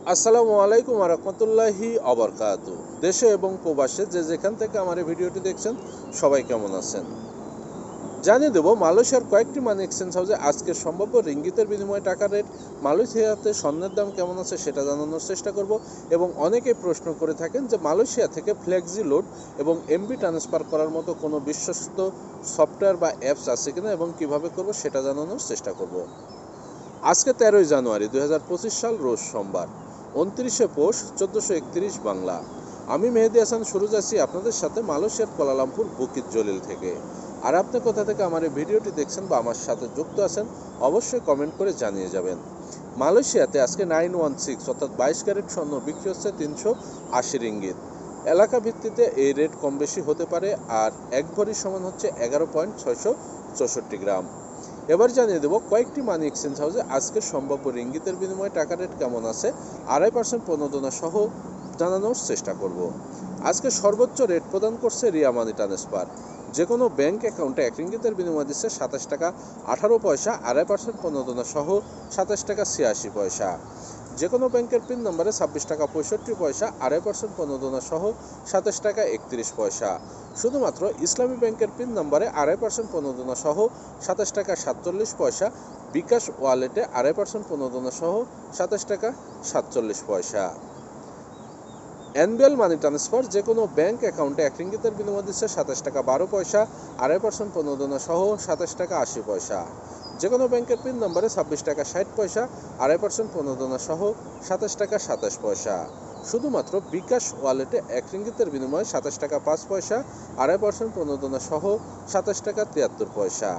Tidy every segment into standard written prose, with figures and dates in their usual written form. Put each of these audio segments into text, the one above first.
আসসালামু আলাইকুম ওয়া রাহমাতুল্লাহি ওয়া বারাকাতুহু। দেশে এবং প্রবাসে যে যেখান থেকে আমার এই ভিডিওটি দেখছেন সবাই কেমন আছেন? জানিয়ে দেব মালয়েশিয়ার কয়েকটি মানি এক্সচেঞ্জ হাউসে আজকের সম্ভাব্য রিঙ্গিতের বিনিময়ে টাকার রেট, মালয়েশিয়াতে স্বর্ণের দাম কেমন আছে সেটা জানানোর চেষ্টা করব। এবং অনেকেই প্রশ্ন করে থাকেন যে মালয়েশিয়া থেকে ফ্লেক্সি লোড এবং এমবি ট্রান্সফার করার মতো কোনো বিশ্বস্ত সফটওয়্যার বা অ্যাপস আছে কিনা এবং কিভাবে করব সেটা জানানোর চেষ্টা করব। আজকে 13ই জানুয়ারি 2025 সাল, রোজ সোমবার, 29শে পৌষ 1431 বাংলা। আমি মেহেদি হাসান সুরুজ আছি আপনাদের সাথে মালয়েশিয়ার কুয়ালালামপুর বুকিত জলিল থেকে। আর আপনি কোথা থেকে আমার এই ভিডিওটি দেখছেন বা আমার সাথে যুক্ত আছেন অবশ্যই কমেন্ট করে জানিয়ে যাবেন। মালয়েশিয়াতে আজকে 916 অর্থাৎ 22 ক্যারেট স্বর্ণ বিক্রি হচ্ছে 380 রিঙ্গিত। এলাকা ভিত্তিতে এই রেট কম বেশি হতে পারে। আর এক ভরি সমান হচ্ছে 11.664 গ্রাম। এবার জানিয়ে দেবো কয়েকটি মানি এক্সচেঞ্জ হাউসে আজকের সম্ভাব্য রিঙ্গিতের বিনিময়ে টাকা রেট কেমন আছে, 2.5% প্রণোদনা সহ জানানোর চেষ্টা করব। আজকে সর্বোচ্চ রেট প্রদান করছে রিয়া মানি ট্রান্সফার। যে কোনো ব্যাংক অ্যাকাউন্টে 1 রিঙ্গিতের বিনিময় দিচ্ছে 27 টাকা 18 পয়সা, 2.5% প্রণোদনা সহ 27 টাকা 86 পয়সা। যে কোনো ব্যাংকের পিন নম্বরে 26 টাকা 65 পয়সা, 2.5% প্রণোদনা সহ 27 টাকা 31 পয়সা। শুধুমাত্র ইসলামী ব্যাংকের পিন নম্বরে 2.5% প্রণোদনা সহ 27 টাকা 47 পয়সা, বিকাশ ওয়ালেটে 2.5% প্রণোদনা সহ 27 টাকা 47 পয়সা। এনবিএল মানি ট্রান্সফার যে কোনো ব্যাংক অ্যাকাউন্টে 1 রিঙ্গিতের বিনিময় দিচ্ছে 27 টাকা 12 পয়সা, 2.5% প্রণোদনা সহ 27 টাকা 80 পয়সা। যে কোনো ব্যাংকের পিন নম্বরে 26 টাকা 60 পয়সা, 2.5% প্রণোদনা সহ 27 টাকা 27 পয়সা। শুধুমাত্র বিকাশ ওয়ালেটে 1 রিঙ্গিতের বিনিময়ে 27 টাকা 5 পয়সা, 2.5% প্রণোদনা সহ 27 টাকা 73 পয়সা।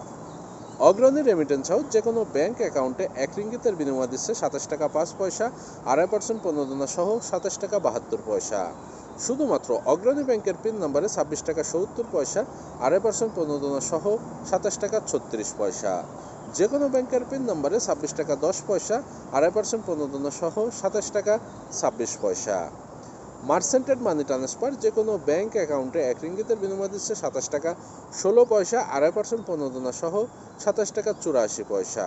অগ্রণী রেমিটেন্স হাউস যে কোনো ব্যাংক অ্যাকাউন্টে 1 রিঙ্গিতের বিনিময় দিচ্ছে 27 টাকা 5 পয়সা, 2.5% প্রণোদনা সহ 27 টাকা 72 পয়সা। শুধুমাত্র অগ্রণী ব্যাংকের পিন নম্বরে 26 টাকা 70 পয়সা, 2.5% প্রণোদনা সহ 27 টাকা 36 পয়সা। যে কোনো ব্যাংকের পিন নম্বরে 26 টাকা 10 পয়সা, 2.5% প্রণোদনা সহ 27 টাকা 26 পয়সা। মার্সেন্টেড মানি ট্রান্সফার যে কোনো ব্যাংক অ্যাকাউন্টে 1 রিঙ্গিতের বিনিময় দিচ্ছে 27 টাকা 16 পয়সা, 2.5% প্রণোদনা সহ 27 টাকা 84 পয়সা।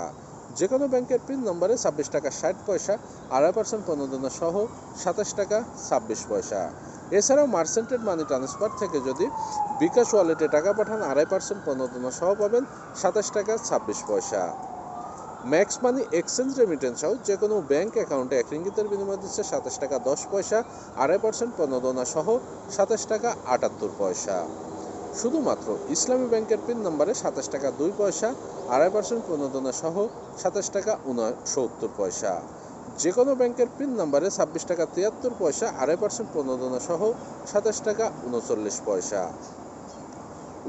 যে কোনো ব্যাংকের পিন নম্বরে 26 টাকা 60 পয়সা, 2.5% প্রণোদনা সহ 27 টাকা 26 পয়সা। এছাড়াও মার্সেন্টেড মানি ট্রান্সফার থেকে যদি বিকাশ ওয়ালেটে টাকা পাঠান 2.5% প্রণোদনা সহ পাবেন 27 টাকা 26 পয়সা। Max money exchange remittance house যে কোনো ব্যাংক অ্যাকাউন্টে 1 রিঙ্গিতের বিনিময় দিচ্ছে 27 টাকা 10 পয়সা, 2.5% প্রণোদনা সহ 27 টাকা 78 পয়সা। শুধুমাত্র ইসলামী ব্যাংকের পিন নম্বরে 27 টাকা 2 পয়সা, 2.5% প্রণোদনা সহ 27 টাকা 69 পয়সা। যে কোনো ব্যাংকের পিন নম্বরে 26 টাকা 73 পয়সা, 2.5% প্রণোদনা সহ 27 টাকা 39 পয়সা।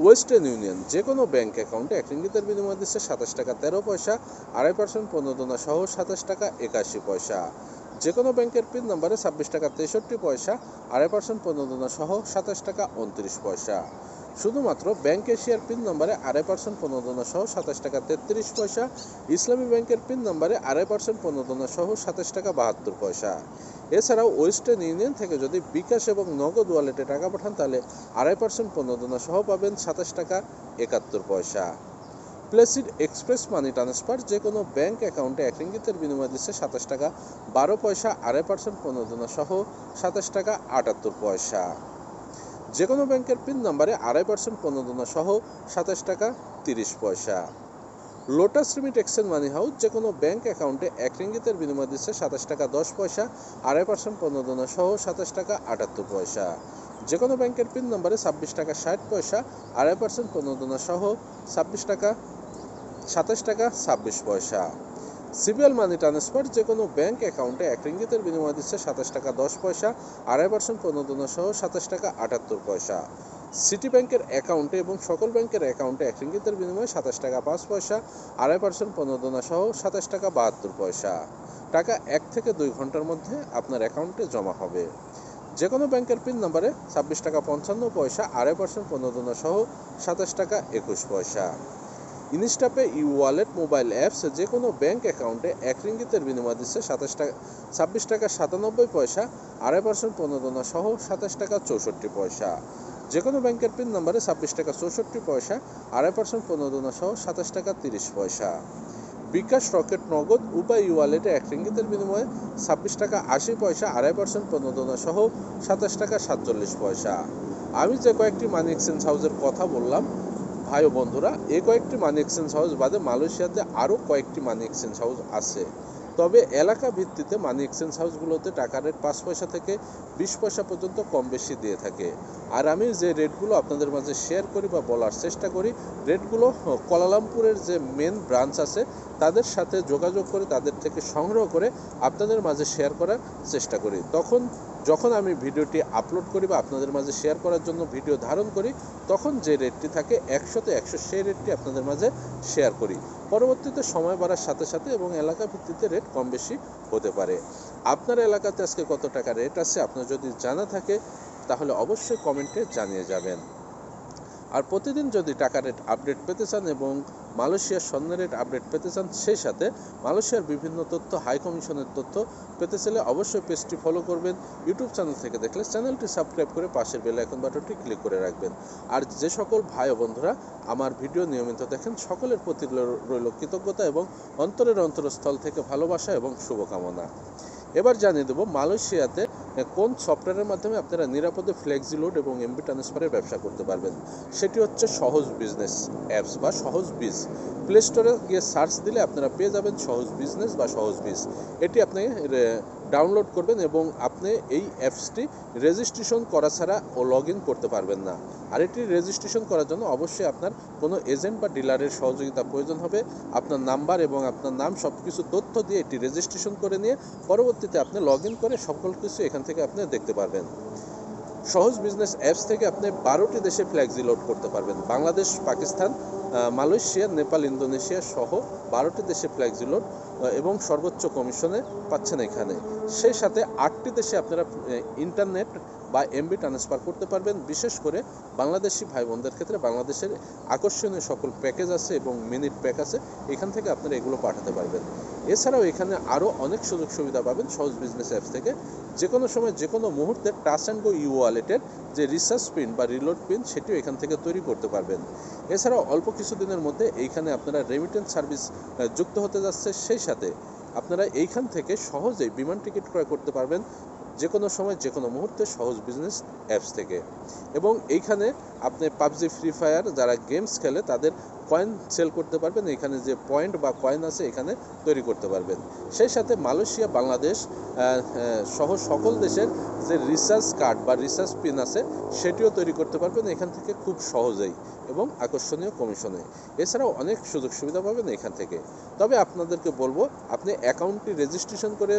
ওয়েস্টার্ন ইউনিয়ন যে কোনো ব্যাংক অ্যাকাউন্টে 1 রিঙ্গিতের বিনিময় দিচ্ছে 27 টাকা 13 পয়সা, 2.5% প্রণোদনা সহ 27 টাকা 81 পয়সা। যে কোনো ব্যাংকের পিন নম্বরে 26 টাকা 63 পয়সা, 2.5% প্রণোদনা সহ 27 টাকা 29 পয়সা। শুধুমাত্র ব্যাংক এশিয়ার পিন নম্বরে 2.5% প্রণোদনা সহ 27 টাকা 33 পয়সা, ইসলামী ব্যাংকের পিন নম্বরে 2.5% প্রণোদনা সহ 27 টাকা 72 পয়সা। এছাড়াও ওয়েস্টার্ন ইউনিয়ন থেকে যদি বিকাশ এবং নগদ ওয়ালেটে টাকা পাঠান তাহলে 2.5% প্রণোদনা সহ পাবেন 27 টাকা 71 পয়সা। প্লেসিড এক্সপ্রেস মানি ট্রান্সফার যে কোনো ব্যাংক অ্যাকাউন্টে 1 রিঙ্গিতের বিনিময় দিচ্ছে 27 টাকা 12 পয়সা, 2.5% প্রণোদনা সহ 27 টাকা 78 পয়সা। যে কোনো ব্যাংকের পিন নম্বরে 2.5% প্রণোদনা সহ 27 টাকা 30 পয়সা। লোটাস রিমিট এক্সচেঞ্জ মানি হাউস যে কোনো ব্যাংক অ্যাকাউন্টে 1 রিঙ্গিতের বিনিময় দিচ্ছে 27 টাকা 10 পয়সা, 2.5% প্রণোদনা সহ 27 টাকা 78 পয়সা। যে কোনো ব্যাংকের পিন নম্বরে 26 টাকা 60 পয়সা, 2.5% প্রণোদনা সহ 27 টাকা 26 পয়সা। সিবিএল মানি ট্রান্সফার যে কোনো ব্যাংক অ্যাকাউন্টে 1 রিঙ্গিতের বিনিময় দিচ্ছে 27 টাকা 10 পয়সা, 2.5% প্রণোদনা সহ 27 টাকা 78 পয়সা। সিটি ব্যাংকের অ্যাকাউন্টে এবং সকল ব্যাংকের অ্যাকাউন্টে 1 রিঙ্গিতের বিনিময়ে 27 টাকা 5 পয়সা, 2.5% প্রণোদনা সহ 27 টাকা 72 পয়সা। টাকা 1 থেকে 2 ঘন্টার মধ্যে আপনার অ্যাকাউন্টে জমা হবে। যে কোনো ব্যাংকের পিন নম্বরে 26 টাকা 55 পয়সা, 2.5% প্রণোদনা সহ 27 টাকা 21 পয়সা। ইনস্টাপে ই ওয়ালেট মোবাইল অ্যাপস যে কোনো ব্যাংক অ্যাকাউন্টে 1 রিঙ্গিতের বিনিময় দিচ্ছে 26 টাকা 97 পয়সা, 2.5% প্রণোদনা সহ 27 টাকা 64 পয়সা। যে কোনো ব্যাংকের পিন নম্বরে 26 টাকা 64 পয়সা, 2.5% প্রণোদনা সহ 27 টাকা 30 পয়সা। বিকাশ, রকেট, নগদ উভয় ওয়ালেটে 1 রিঙ্গিতের বিনিময়ে 26 টাকা 80 পয়সা, 2.5% প্রণোদনা সহ 27 টাকা 47 পয়সা। আমি যে কয়েকটি মানি এক্সচেঞ্জ হাউসের কথা বললাম ভাই ও বন্ধুরা, এই কয়েকটি মানি এক্সচেঞ্জ হাউস বাদে মালয়েশিয়াতে আরও কয়েকটি মানি এক্সচেঞ্জ হাউস আছে। তবে এলাকা ভিত্তিতে মানি এক্সচেঞ্জ হাউসগুলোতে টাকা রেট 5 পয়সা থেকে 20 পয়সা পর্যন্ত কম বেশি দিয়ে থাকে। আর আমি যে রেটগুলো আপনাদের মাঝে শেয়ার করি বা বলার চেষ্টা করি, রেটগুলো কুয়ালালামপুরের যে মেন ব্রাঞ্চ আছে তাদের সাথে যোগাযোগ করে তাদের থেকে সংগ্রহ করে আপনাদের মাঝে শেয়ার করার চেষ্টা করি। যখন আমি ভিডিওটি আপলোড করি বা আপনাদের মাঝে শেয়ার করার জন্য ভিডিও ধারণ করি, তখন যে রেটটি থাকে 100তে 100 সেই রেটটি আপনাদের মাঝে শেয়ার করি। পরবর্তীতে সময় বাড়ার সাথে সাথে এবং এলাকা ভিত্তিতে রেট কম বেশি হতে পারে। আপনার এলাকাতে আজকে কত টাকা রেট আছে আপনার যদি জানা থাকে তাহলে অবশ্যই কমেন্টে জানিয়ে যাবেন। আর প্রতিদিন যদি টাকা রেট আপডেট পেতে চান এবং মালয়েশিয়ার স্বর্ণ রেট আপডেট পেতে চান, সেই সাথে মালয়েশিয়ার বিভিন্ন তথ্য, হাই কমিশনের তথ্য পেতে চাইলে অবশ্যই পেজটি ফলো করবেন। ইউটিউব চ্যানেল থেকে দেখলে চ্যানেলটি সাবস্ক্রাইব করে পাশের বেল আইকন বাটনটি ক্লিক করে রাখবেন। আর যে সকল ভাই ও বন্ধুরা আমার ভিডিও নিয়মিত দেখেন, সকলের প্রতি রইল কৃতজ্ঞতা এবং অন্তরের অন্তরস্থল থেকে ভালোবাসা এবং শুভকামনা। এবার জানিয়ে দেবো মালয়েশিয়াতে কোন সফটওয়্যারের মাধ্যমে আপনারা নিরাপদে ফ্লেক্সিলোড এবং এমবি ট্রান্সফারের ব্যবসা করতে পারবেন। সেটি হচ্ছে সহজ বিজনেস অ্যাপস বা সহজ বিজ। প্লে স্টোরে গিয়ে সার্চ দিলে আপনারা পেয়ে যাবেন সহজ বিজনেস বা সহজ বিজ। এটি আপনি ডাউনলোড করবেন এবং আপনি এই অ্যাপসটি রেজিস্ট্রেশন করা ছাড়া লগ ইন করতে পারবেন না। আর এটি রেজিস্ট্রেশন করার জন্য অবশ্যই আপনার কোনো এজেন্ট বা ডিলারের সহযোগিতা প্রয়োজন হবে। আপনার নাম্বার এবং আপনার নাম সব কিছু তথ্য দিয়ে এটি রেজিস্ট্রেশন করে নিয়ে পরবর্তীতে আপনি লগ ইন করে সকল কিছু এখান থেকে আপনি দেখতে পারবেন। সহজ বিজনেস অ্যাপস থেকে আপনি 12টি দেশে ফ্ল্যাক্সি লোড করতে পারবেন। বাংলাদেশ, পাকিস্তান, মালয়েশিয়া, নেপাল, ইন্দোনেশিয়া সহ 12টি দেশে ফ্ল্যাক্সি লোড এবং সর্বোচ্চ কমিশনে পাচ্ছেন এখানে। সেই সাথে 8টি দেশে আপনারা ইন্টারনেট বা এমবি ট্রান্সফার করতে পারবেন। বিশেষ করে বাংলাদেশি ভাই বোনদের ক্ষেত্রে বাংলাদেশের আকর্ষণীয় সকল প্যাকেজ আছে এবং মিনিট প্যাক আছে, এখান থেকে আপনারা এগুলো পাঠাতে পারবেন। এছাড়াও এখানে আরও অনেক সুযোগ সুবিধা পাবেন সহজ বিজনেস অ্যাপস থেকে। যে কোনো সময় যে কোনো মুহূর্তে টাচ অ্যান্ড গো ই ওয়ালেটের যে রিসার্চ পিন বা রিলোড পিন সেটিও এখান থেকে তৈরি করতে পারবেন। এছাড়াও অল্প কিছুদিনের মধ্যে এইখানে আপনারা রেমিটেন্স সার্ভিস যুক্ত হতে যাচ্ছে। সেই সাথে আপনারা এইখান থেকে সহজেই বিমান টিকিট ক্রয় করতে পারবেন যে কোনো সময় যে কোনো মুহূর্তে সহজ বিজনেস অ্যাপস থেকে। এবং এইখানে আপনি পাবজি, ফ্রি ফায়ার যারা গেমস খেলে তাদের কয়েন সেল করতে পারবেন। এখানে যে পয়েন্ট বা কয়েন আছে এখানে তৈরি করতে পারবেন। সেই সাথে মালয়েশিয়া, বাংলাদেশ সহ সকল দেশের যে রিসার্চ কার্ড বা রিসার্চ পিন আছে সেটিও তৈরি করতে পারবেন এখান থেকে খুব সহজেই এবং আকর্ষণীয় কমিশনে। এছাড়াও অনেক সুযোগ সুবিধা পাবেন এখান থেকে। তবে আপনাদেরকে বলবো আপনি অ্যাকাউন্টটি রেজিস্ট্রেশন করে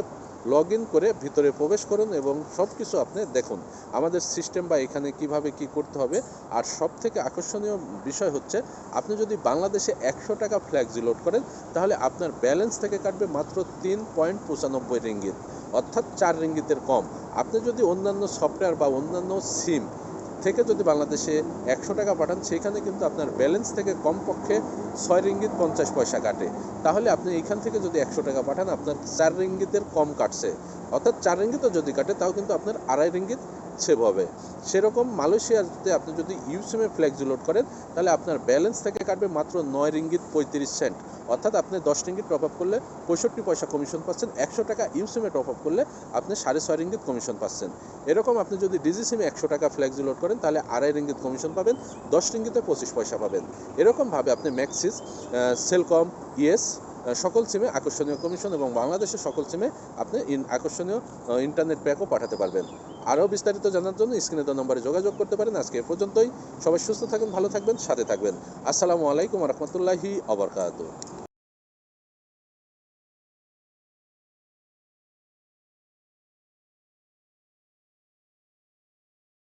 লগ ইন করে ভিতরে প্রবেশ করুন এবং সব কিছু আপনি দেখুন আমাদের সিস্টেম বা এখানে কিভাবে কি করতে হবে। আর সব থেকে আকর্ষণীয় বিষয় হচ্ছে আপনি যদি বাংলাদেশে 100 টাকা ফ্ল্যাক্সি লোড করেন তাহলে আপনার ব্যালেন্স থেকে কাটবে মাত্র 3.95 রিঙ্গিত, অর্থাৎ 4 রিঙ্গিতের কম। আপনি যদি অন্যান্য সফটওয়্যার বা অন্যান্য সিম থেকে যদি বাংলাদেশে 100 টাকা পাঠান সেখানে কিন্তু আপনার ব্যালেন্স থেকে কমপক্ষে 6 রিঙ্গিত 50 পয়সা কাটে। তাহলে আপনি এইখান থেকে যদি 100 টাকা পাঠান আপনার 4 রিঙ্গিতের কম কাটছে, অর্থাৎ 4 রিঙ্গিতও যদি কাটে তাও কিন্তু আপনার 2.5 রিঙ্গিত সেভ হবে। সেরকম মালয়েশিয়াতে আপনি যদি ইউসিমে ফ্ল্যাক্সি লোড করেন তাহলে আপনার ব্যালেন্স থেকে কাটবে মাত্র 9 রিঙ্গিত 35 সেন্ট, অর্থাৎ আপনি 10 রিঙ্গিত টপ আপ করলে 65 পয়সা কমিশন পাচ্ছেন। 100 টাকা ইউসিমে টপ আপ করলে আপনি 6.5 রিঙ্গিত কমিশন পাচ্ছেন। এরকম আপনি যদি ডিজি সিমে 100 টাকা ফ্ল্যাক্সি লোড করেন তাহলে 2.5 রিঙ্গিত কমিশন পাবেন, 10 রিঙ্গিতে 25 পয়সা পাবেন। এরকমভাবে আপনি ম্যাক্সিস, সেলকম, ইয়েস সকল সিমে আকর্ষণীয় কমিশন এবং বাংলাদেশের সকল সিমে আপনি আকর্ষণীয় ইন্টারনেট প্যাকও পাঠাতে পারবেন। আরও বিস্তারিত জানার জন্য স্ক্রিনে দেওয়া নম্বরে যোগাযোগ করতে পারেন। আজকে এ পর্যন্তই। সবাই সুস্থ থাকবেন, ভালো থাকবেন, সাথে থাকবেন। আসসালামু আলাইকুম ওয়া রাহমাতুল্লাহি ওয়া বারাকাতুহু।